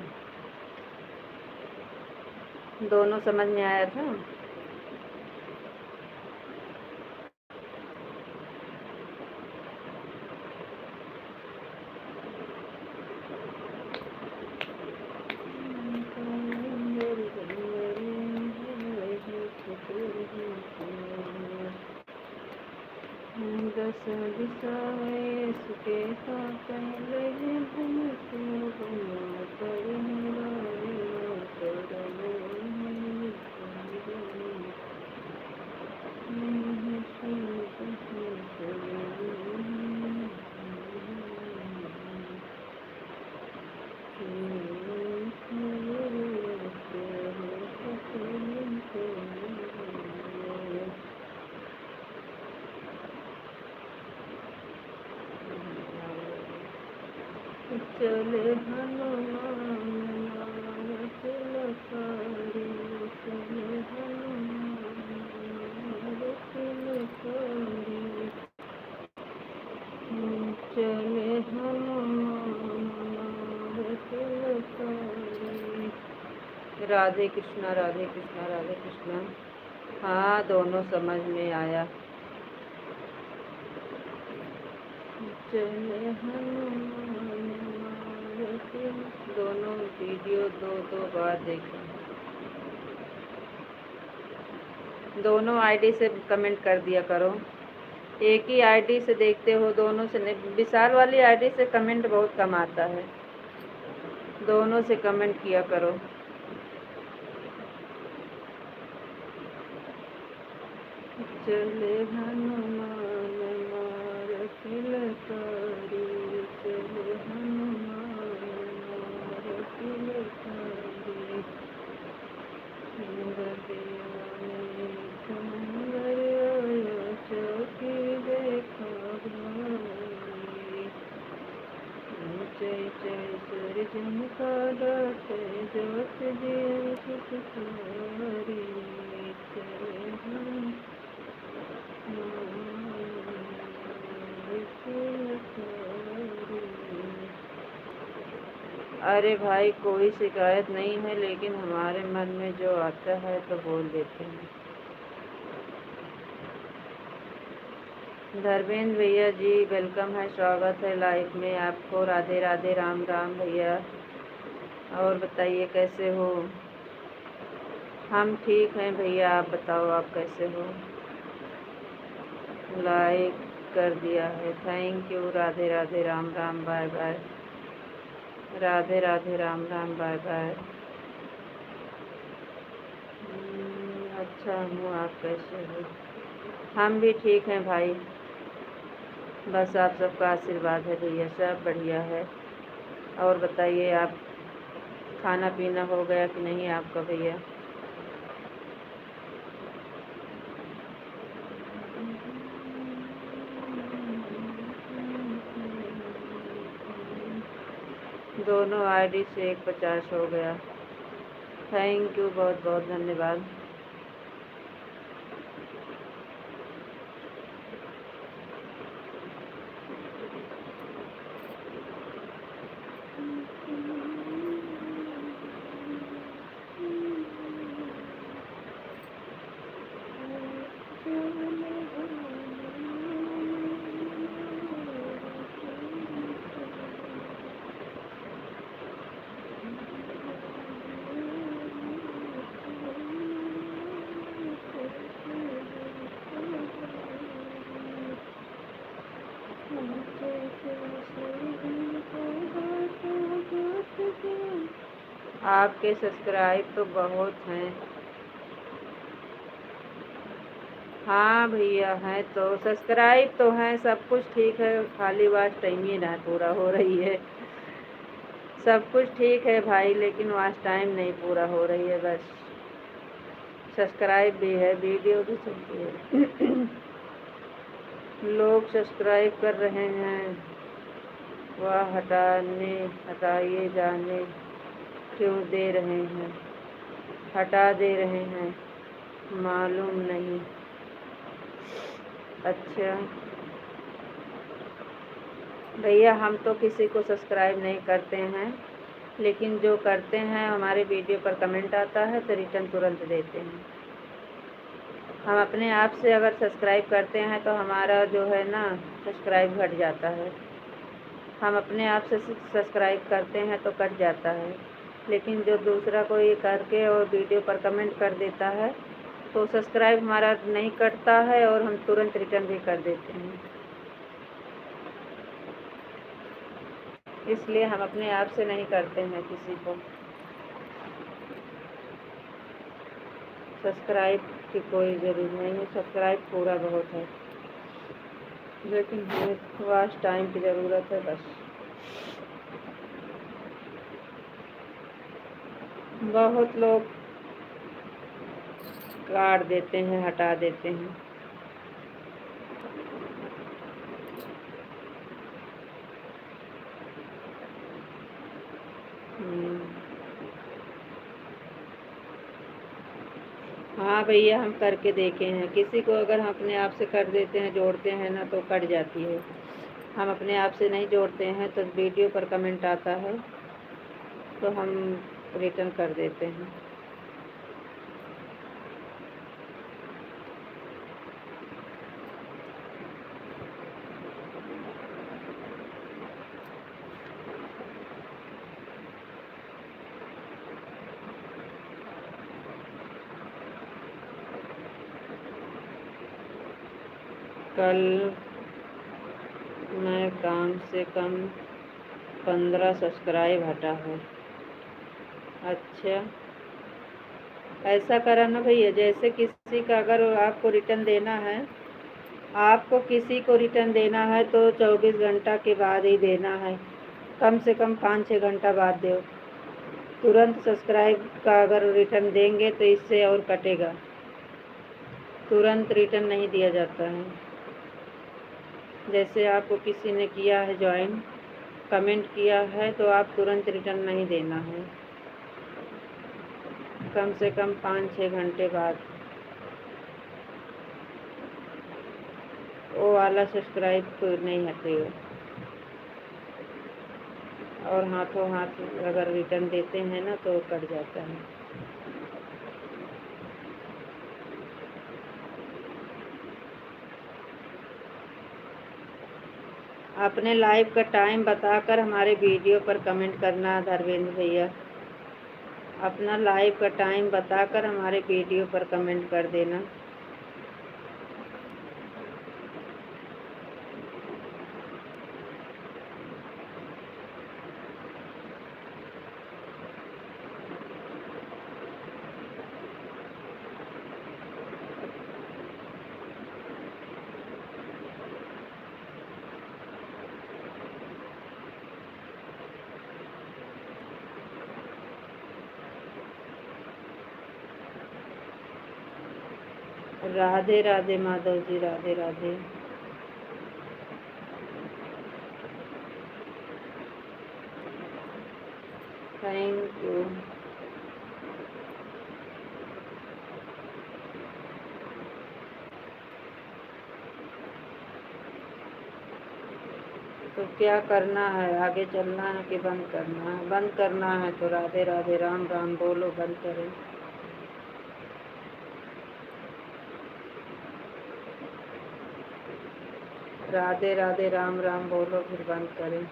दोनों समझ में आया था। दस दिशाएं इसके साथ पहले चले हनुमान मानस लखारी, चले हनुमान मानस लखारी, चले हनुमान मानस लखारी। राधे कृष्णा, राधे कृष्णा, राधे कृष्णा। हाँ, दोनों समझ में आया। चले हनुमान दोनों वीडियो दो बार देखें। दोनों आईडी से कमेंट कर दिया करो। एक ही आईडी से देखते हो, दोनों से नहीं। विशाल वाली आईडी से कमेंट बहुत कम आता है, दोनों से कमेंट किया करो। चले हनुमान मारत लखारी, चले हनुमान मारत लखारी। सुंदर आया चौकी देखा भाई, जय जय सर्जन का दाते जोत दिए सुखसारी। चले हनुमान अरे भाई, कोई शिकायत नहीं है, लेकिन हमारे मन में जो आता है तो बोल देते हैं। धर्मेंद्र भैया जी वेलकम है, स्वागत है लाइव में आपको। राधे राधे, राम राम भैया। और बताइए कैसे हो? हम ठीक हैं भैया, आप बताओ आप कैसे हो? लाइक कर दिया है, thank you. Radhe Radhe, Ram Ram, bye bye. Radhe Radhe, Ram Ram, bye bye. अच्छा हूँ, आप कैसे हो? हम भी ठीक हैं भाई, बस आप सबका आशीर्वाद है भैया, सब बढ़िया है। और बताइए आप, खाना पीना हो गया कि नहीं आपका भैया? दोनों आईडी से 150 हो गया। थैंक यू, बहुत बहुत धन्यवाद। आपके सब्सक्राइब तो बहुत हैं। हाँ भैया हैं, तो सब्सक्राइब तो हैं, सब कुछ ठीक है, खाली वॉच टाइम ही ना पूरा हो रही है। सब कुछ ठीक है भाई, लेकिन वॉच टाइम नहीं पूरा हो रही है बस। सब्सक्राइब भी है, वीडियो भी चलती है। लोग सब्सक्राइब कर रहे हैं, वह हटाइए जाने क्यों दे रहे हैं, हटा दे रहे हैं, मालूम नहीं। अच्छा भैया, हम तो किसी को सब्सक्राइब नहीं करते हैं, लेकिन जो करते हैं हमारे वीडियो पर कमेंट आता है तो रिटर्न तुरंत देते हैं। हम अपने आप से अगर सब्सक्राइब करते हैं तो हमारा जो है ना सब्सक्राइब घट जाता है। हम अपने आप से सब्सक्राइब करते हैं तो कट जाता है, लेकिन जो दूसरा कोई करके और वीडियो पर कमेंट कर देता है तो सब्सक्राइब हमारा नहीं कटता है और हम तुरंत रिटर्न भी कर देते हैं। इसलिए हम अपने आप से नहीं करते हैं किसी को सब्सक्राइब की कोई ज़रूरत नहीं है। सब्सक्राइब पूरा बहुत है, लेकिन हमें वॉच टाइम की ज़रूरत है बस। बहुत लोग काट देते हैं, हटा देते हैं। हाँ भैया, हम करके देखे हैं। किसी को अगर हम अपने आप से कर देते हैं, जोड़ते हैं ना, तो कट जाती है। हम अपने आप से नहीं जोड़ते हैं तो वीडियो पर कमेंट आता है तो हम रिटर्न कर देते हैं। कल मैं कम से कम 15 सब्सक्राइब हटा है। अच्छा, ऐसा करा ना भैया, जैसे किसी का अगर आपको रिटर्न देना है, आपको किसी को रिटर्न देना है तो 24 घंटा के बाद ही देना है। कम से कम 5-6 घंटा बाद दो। तुरंत सब्सक्राइब का अगर रिटर्न देंगे तो इससे और कटेगा। तुरंत रिटर्न नहीं दिया जाता है। जैसे आपको किसी ने किया है ज्वाइन, कमेंट किया है, तो आप तुरंत रिटर्न नहीं देना है। कम से कम 5-6 घंटे बाद वो वाला सब्सक्राइब तो नहीं हटेगा। और हाथों हाथ अगर रिटर्न देते हैं ना तो कट जाता है। अपने लाइव का टाइम बताकर हमारे वीडियो पर कमेंट करना धर्मेंद्र भैया। अपना लाइव का टाइम बताकर हमारे वीडियो पर कमेंट कर देना। राधे राधे माधव जी, राधे राधे। Thank you. तो क्या करना है, आगे चलना है कि बंद करना है? बंद करना है तो राधे राधे राम राम बोलो, बंद करें। राधे राधे राम राम बोलो, फिर बंद करें।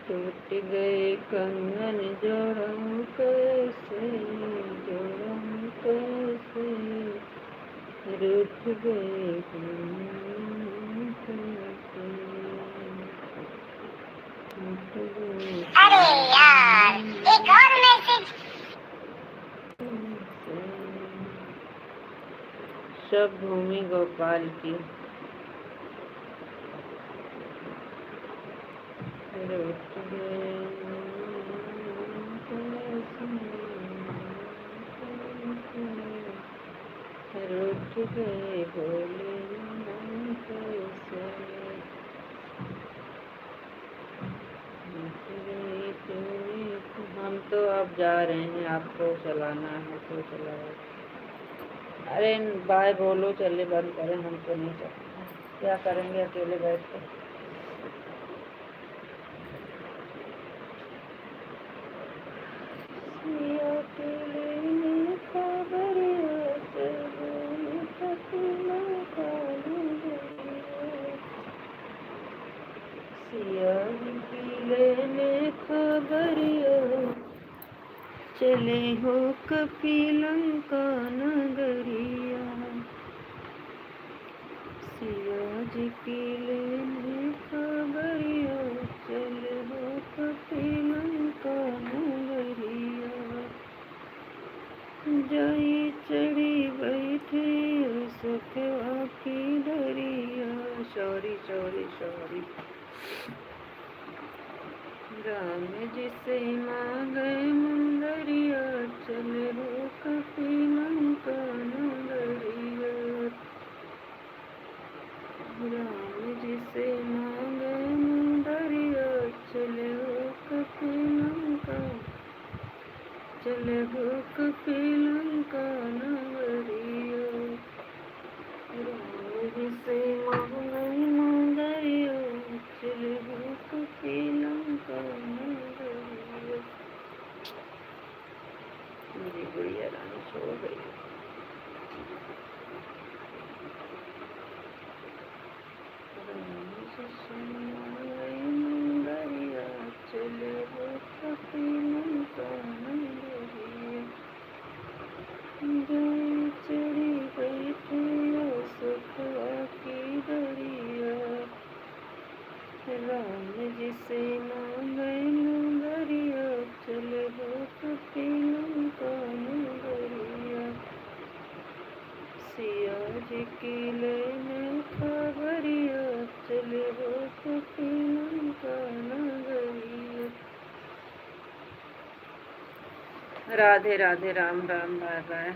टूट गए कंगन जोड़म कैसे, जोड़म कैसे, रूठ गए कंगन कैसे, रूठ गए। अरे यार, एक और मैसेज। सब भूमि गोपाल की। रूठ गए रूठ गए भोले कैसे, हम तो अब जा रहे हैं, आपको चलाना है तो चलाओ। अरे बाय बोलो, चले बंद करें, हमको नहीं चलना, क्या करेंगे अकेले बैठ कर। चले हो कपिलंका नगरिया, सिया जी की लेने खबरिया, चले हो कपिलंका नगरिया, जाई चढ़ी बैठी सखवा की डरिया। Sorry sorry sorry. राम जिसे मांगे मुंदरिया, चले हो कपिलंका नगरिया, राम जिसे मांगे मुंदरिया, चले हो कपिलंका, चले हो कपिलंका नगरिया, राम जिसे मांगे मुंदरिया, चले हो कपिलंका नगरिया। मेरी गुड़िया रानी सो गई। चले हो कपिलंका नगरिया, जाई चढ़ी बैठी सखवा की डरिया, राम जिसे मांगे मुंदरिया, चले हो कपिलंका नगरिया, सिया जी की लेने खबरिया, चले हो कपिलंका नगरिया। Radhe Radhe, Ram Ram, bye bye.